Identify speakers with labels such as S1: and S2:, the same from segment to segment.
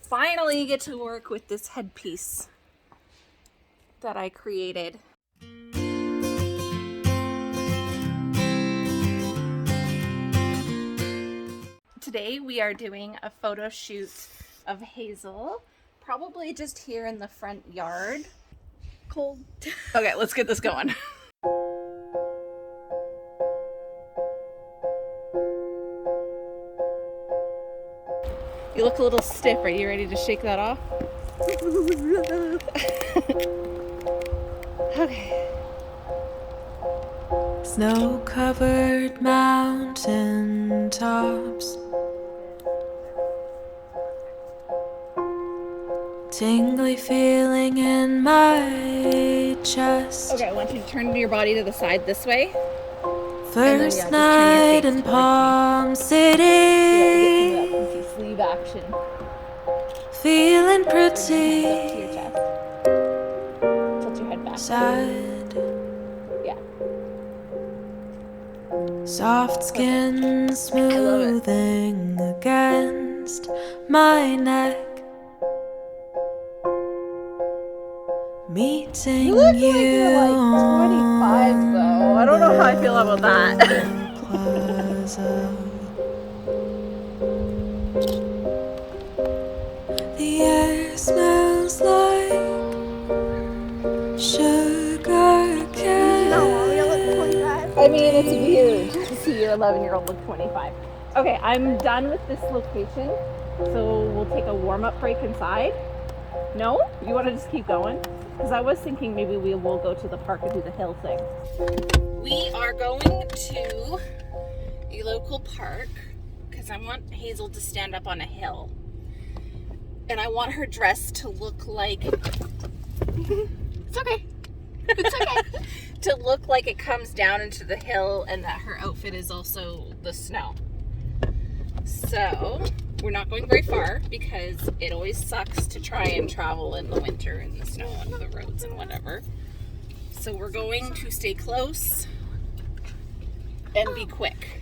S1: finally get to work with this headpiece that I created. Today we are doing a photo shoot of Hazel, probably just here in the front yard.
S2: Cold.
S1: Okay, let's get this going. You look a little stiff. Are you ready to shake that off? Okay.
S3: Snow-covered mountain tops, tingly feeling in my chest.
S1: Okay, I want you to turn your body to the side this way.
S3: First
S1: just turn your
S3: night
S1: face
S3: in
S1: towards me.
S3: Palm
S1: So that we
S3: City,
S1: get some of that pussy sleeve action.
S3: feeling
S1: Bring your hands up to
S3: pretty
S1: your chest. Tilt your head back.
S3: sad.
S1: Yeah.
S3: Soft skin smoothing against my neck. Meeting
S1: You look like you're like 25 though. I don't know how I feel about that.
S3: Plaza. The air smells like sugar cane.
S2: No, you look 25.
S1: I mean, it's weird to see your 11-year-old look 25. Okay, I'm done with this location, so we'll take a warm-up break inside. No? You want to just keep going? Because I was thinking maybe we will go to the park and do the hill thing. We are going to a local park because I want Hazel to stand up on a hill. And I want her dress to look like... It's okay. It's okay. To look like it comes down into the hill and that her outfit is also the snow. So, we're not going very far because it always sucks to try and travel in the winter in the snow on the roads and whatever. So we're going to stay close and be quick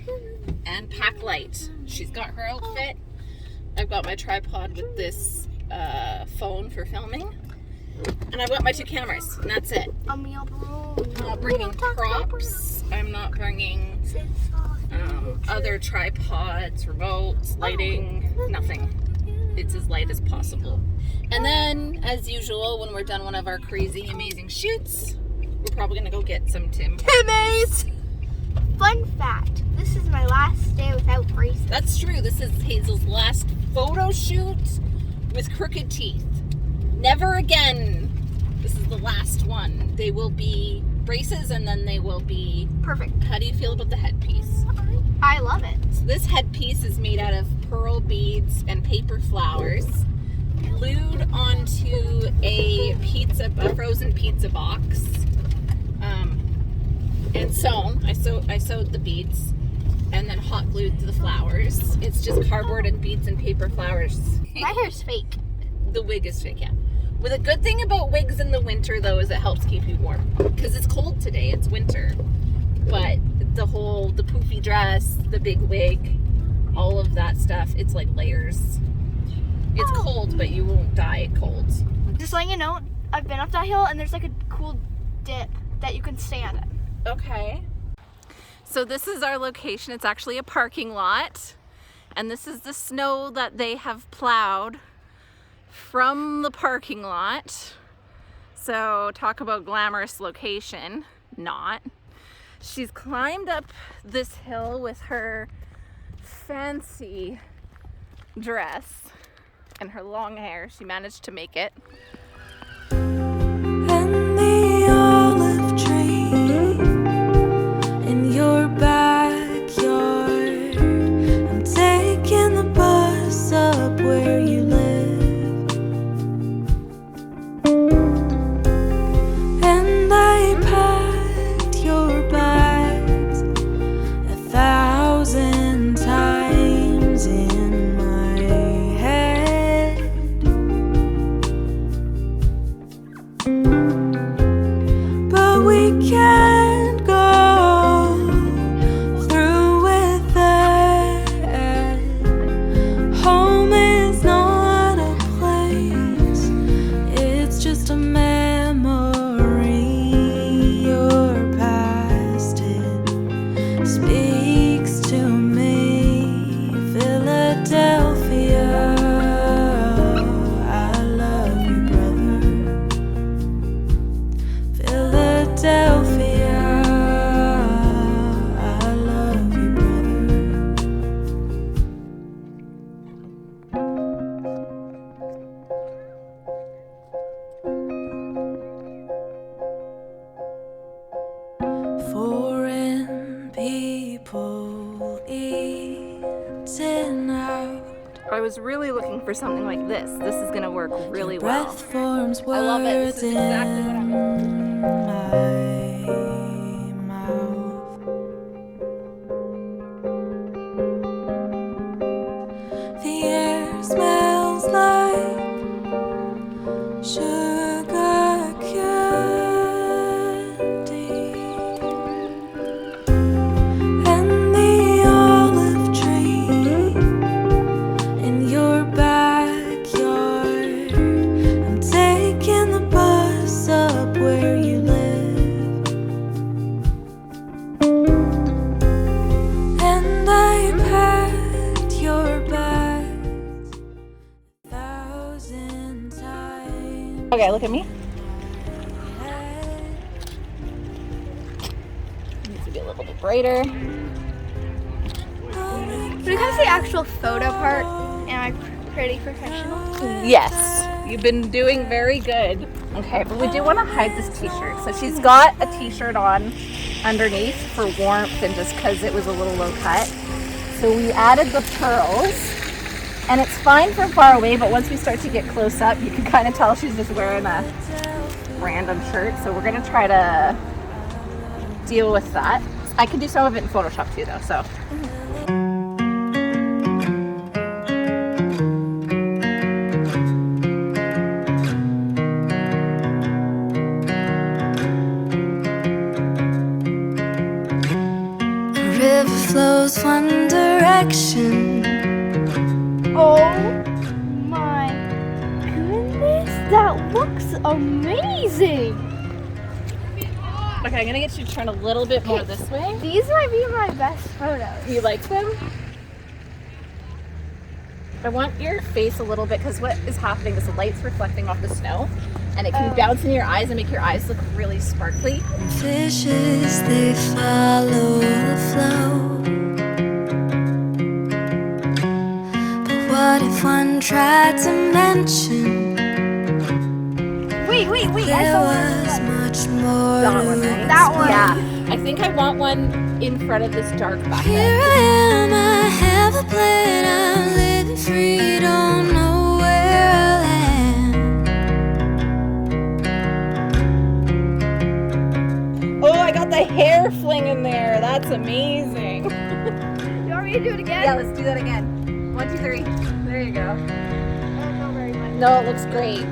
S1: and pack light. She's got her outfit. I've got my tripod with this phone for filming. And I've got my 2 cameras, and that's it. I'm not bringing props. I'm not bringing other tripods, remotes, lighting, nothing. It's as light as possible. And then, as usual, when we're done one of our crazy, amazing shoots, we're probably gonna go get some Timmy's.
S2: Fun fact, this is my last day without braces.
S1: That's true. This is Hazel's last photo shoot with crooked teeth. Never again. This is the last one. They will be braces and then they will be...
S2: Perfect.
S1: How do you feel about the headpiece?
S2: I love it.
S1: So this headpiece is made out of pearl beads and paper flowers glued onto a frozen pizza box. And sewn. I sewed the beads and then hot glued the flowers. It's just cardboard and beads and paper flowers.
S2: My hair's fake.
S1: The wig is fake, yeah. Well, the good thing about wigs in the winter, though, is it helps keep you warm. Because it's cold today, it's winter. But the poofy dress, the big wig, all of that stuff, it's like layers. It's cold, but you won't die cold.
S2: Just letting you know, I've been up that hill and there's like a cool dip that you can stand at.
S1: Okay. So this is our location. It's actually a parking lot. And this is the snow that they have plowed from the parking lot. So talk about glamorous location. Not. She's climbed up this hill with her fancy dress and her long hair. She managed to make it.
S3: And the olive tree in your backyard. I'm taking the bus up where you live, and I packed your bags 1,000 times in my head.
S1: was really looking for something like this. This is gonna work really well.
S3: Breath forms
S1: I love it. This
S3: words
S1: is exactly what I was
S3: in my mouth. The air smells like sugar candy, and the olive tree in your backyard. I'm taking the bus up where you live, and I packed your bags 1,000 times.
S1: Okay, look at me. Needs to be a little bit brighter.
S2: When it comes to the actual photo part, am I pretty professional?
S1: Yes, you've been doing very good. Okay, but we do want to hide this t-shirt. So she's got a t-shirt on underneath for warmth and just because it was a little low cut. So we added the pearls, and it's fine from far away, but once we start to get close up, you can kind of tell she's just wearing a random shirt. So we're gonna try to deal with that. I can do some of it in Photoshop too though, so.
S3: The river flows one direction.
S2: Oh my goodness, that looks amazing.
S1: Okay, I'm gonna get you to turn a little bit more this way.
S2: These might be my best photos.
S1: You like them? I want your face a little bit because what is happening is the light's reflecting off the snow and it can bounce in your eyes and make your eyes look really sparkly.
S3: Fishes, they follow the flow. But what if one tried to mention
S2: Wait, I
S3: there
S2: saw
S3: was much more
S1: That
S3: to
S1: one, right?
S2: That one.
S1: Yeah. I think I want one in front of this dark
S3: Here
S1: background.
S3: I am, I have a plan, I'm living free, don't know where I'll land.
S1: Oh, I got the hair fling in there. That's amazing.
S2: You want me to do it again?
S1: Yeah, let's do that again. 1, 2, 3. There you go.
S2: I don't know very much.
S1: No, it looks great.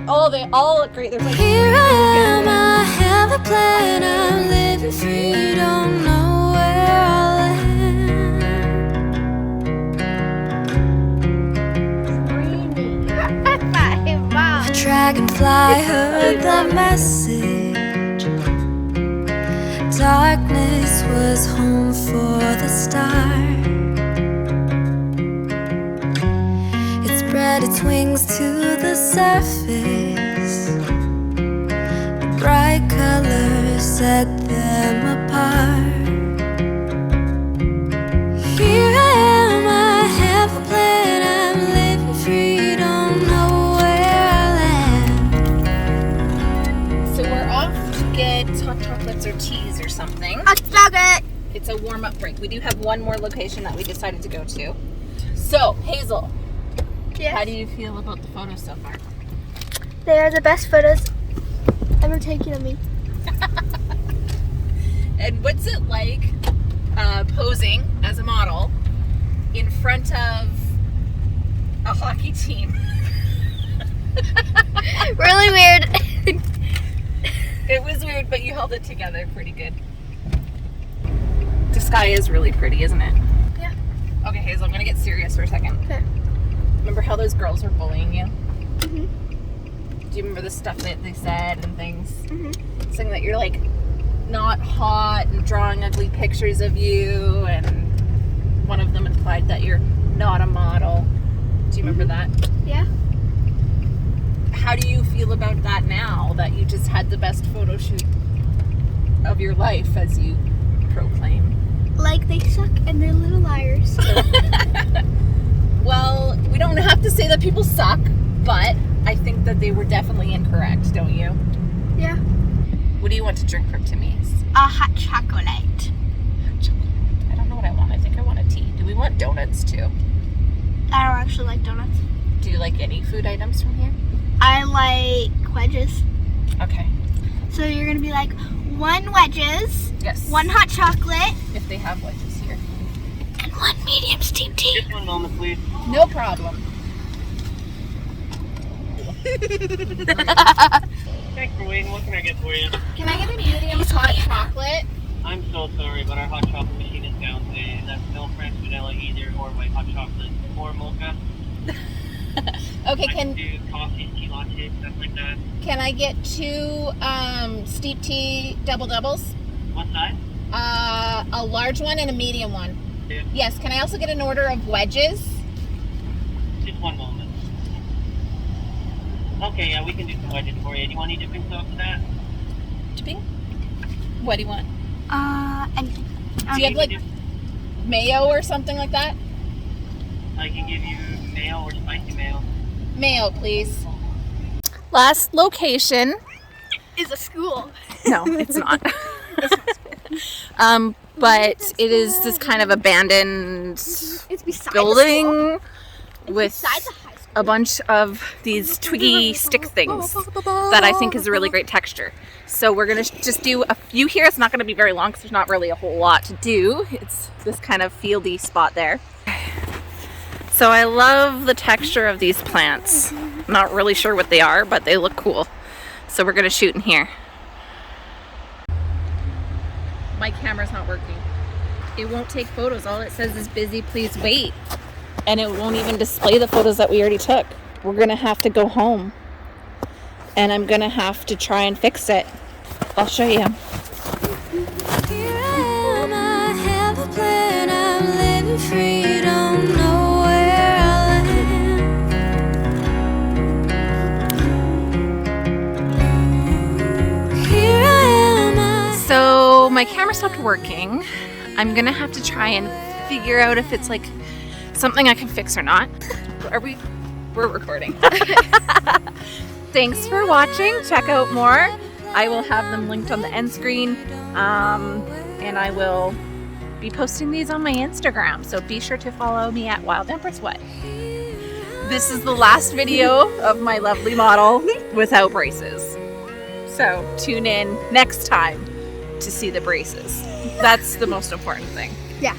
S1: Oh, they all look great. There's like
S3: Here I am, I have a plan, I'm living free, don't know where I'll land.
S2: Wow.
S3: A dragonfly heard the message. Darkness was home for the star. It spread its wings to the surface. The bright colors set them apart. Here I am, I have a plan, I'm living free, don't know where I'll land.
S1: So we're off to get hot chocolates or teas or something.
S2: Hot chocolate.
S1: It's a warm-up break. We do have one more location that we decided to go to. So, Hazel,
S2: Yes.
S1: how do you feel about the photos so far?
S2: They are the best photos ever taken of me.
S1: And what's it like posing as a model in front of a hockey team?
S2: Really weird.
S1: It was weird, but you held it together pretty good. The sky is really pretty, isn't it?
S2: Yeah.
S1: Okay, Hazel, I'm gonna get serious for a second.
S2: Okay.
S1: Remember how those girls were bullying you?
S2: Mhm.
S1: Do you remember the stuff that they said and things?
S2: Mhm.
S1: Saying that you're like not hot and drawing ugly pictures of you, and one of them implied that you're not a model. Do you remember that?
S2: Yeah.
S1: How do you feel about that now that you just had the best photo shoot of your life, as you proclaim?
S2: Like they suck and they're little liars.
S1: Well, we don't have to say that people suck, but I think that they were definitely incorrect, don't you?
S2: Yeah.
S1: What do you want to drink for Timmy's?
S2: A hot chocolate.
S1: Hot chocolate. I don't know what I want. I think I want a tea. Do we want donuts too?
S2: I don't actually like donuts.
S1: Do you like any food items from here?
S2: I like wedges.
S1: Okay.
S2: So you're gonna be like 1 wedges,
S1: Yes.
S2: 1 hot chocolate,
S1: If they have wedges here.
S2: and 1 medium steamed tea.
S4: Just one moment, please.
S1: No problem.
S4: Thanks for waiting. What can I get for you?
S1: Can I get a medium hot chocolate?
S4: I'm so sorry, but our hot chocolate machine is down today. That's no French vanilla either, or white hot chocolate, or mocha.
S1: Okay,
S4: I can do coffee, tea latte, stuff like that.
S1: can I get 2 steep tea double doubles?
S4: What size?
S1: A large one and a medium one.
S4: Yeah.
S1: Yes, can I also get an order of wedges?
S4: Just one moment. Okay, yeah, we can do some wedges for you. Do you want any dipping sauce for that?
S1: Dipping? What do you want?
S2: Anything.
S1: Do you have like mayo or something like that?
S4: I can give you mayo or spicy mayo.
S1: Mayo, please. Last location.
S2: Is a school.
S1: No, it's not. But it is this kind of abandoned
S2: It's beside
S1: building with
S2: beside the high school.
S1: a bunch of these twiggy stick things that I think is a really great texture. So we're gonna just do a few here. It's not gonna be very long because there's not really a whole lot to do. It's this kind of fieldy spot there. So I love the texture of these plants. Not really sure what they are, but they look cool. So we're gonna shoot in here. My camera's not working. It won't take photos. All it says is busy, please wait. And it won't even display the photos that we already took. We're gonna have to go home. And I'm gonna have to try and fix it. I'll show you.
S3: Here I am, I have a plan. I'm living free, don't know where I'll end. Here I am,
S1: So my camera stopped working. I'm gonna have to try and figure out if it's like something I can fix or not. We're recording. Thanks for watching. Check out more. I will have them linked on the end screen. And I will be posting these on my Instagram. So be sure to follow me at Wild Empress Way. This is the last video of my lovely model without braces. So tune in next time to see the braces. That's the most important thing.
S2: Yeah.